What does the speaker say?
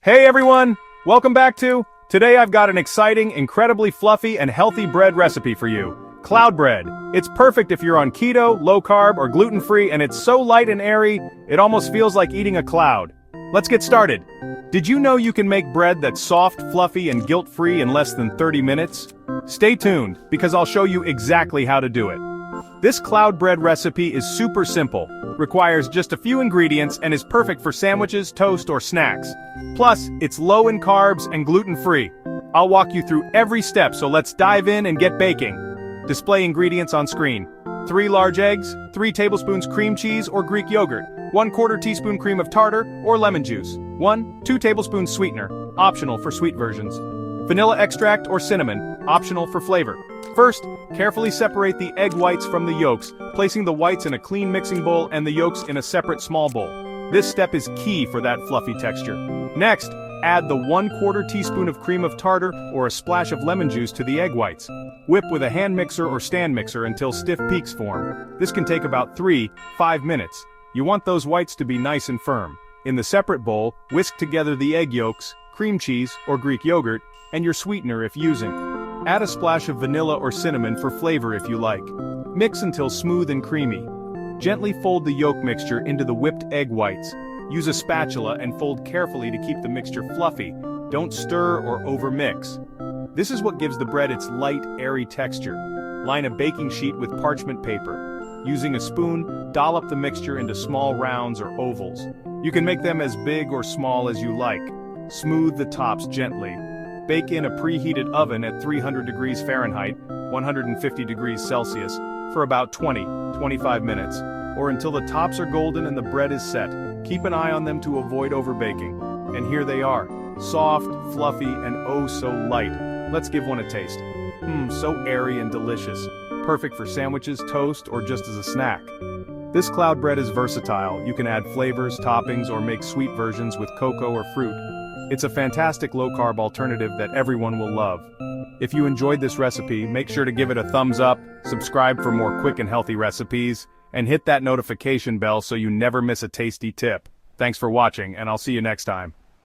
Hey everyone! Welcome back to... Today I've got an exciting, incredibly fluffy and healthy bread recipe for you. Cloud bread. It's perfect if you're on keto, low-carb, or gluten-free, and it's so light and airy, it almost feels like eating a cloud. Let's get started. Did you know you can make bread that's soft, fluffy, and guilt-free in less than 30 minutes? Stay tuned, because I'll show you exactly how to do it. This cloud bread recipe is super simple, requires just a few ingredients, and is perfect for sandwiches, toast, or snacks. Plus, it's low in carbs and gluten-free. I'll walk you through every step, so let's dive in and get baking. Display ingredients on screen. 3 large eggs, 3 tablespoons cream cheese or Greek yogurt, 1/4 teaspoon cream of tartar or lemon juice, 2 tablespoons sweetener, optional for sweet versions, vanilla extract or cinnamon, optional for flavor. First, carefully separate the egg whites from the yolks, placing the whites in a clean mixing bowl and the yolks in a separate small bowl. This step is key for that fluffy texture. Next, add the 1/4 teaspoon of cream of tartar or a splash of lemon juice to the egg whites. Whip with a hand mixer or stand mixer until stiff peaks form. This can take about 3-5 minutes. You want those whites to be nice and firm. In the separate bowl, whisk together the egg yolks, cream cheese or Greek yogurt, and your sweetener if using. Add a splash of vanilla or cinnamon for flavor if you like. Mix until smooth and creamy. Gently fold the yolk mixture into the whipped egg whites. Use a spatula and fold carefully to keep the mixture fluffy. Don't stir or overmix. This is what gives the bread its light, airy texture. Line a baking sheet with parchment paper. Using a spoon, dollop the mixture into small rounds or ovals. You can make them as big or small as you like. Smooth the tops gently. Bake in a preheated oven at 300 degrees Fahrenheit, 150 degrees Celsius, for about 20-25 minutes, or until the tops are golden and the bread is set. Keep an eye on them to avoid overbaking. And here they are, soft, fluffy, and oh so light. Let's give one a taste. So airy and delicious. Perfect for sandwiches, toast, or just as a snack. This cloud bread is versatile. You can add flavors, toppings, or make sweet versions with cocoa or fruit. It's a fantastic low-carb alternative that everyone will love. If you enjoyed this recipe, make sure to give it a thumbs up, subscribe for more quick and healthy recipes, and hit that notification bell so you never miss a tasty tip. Thanks for watching, and I'll see you next time.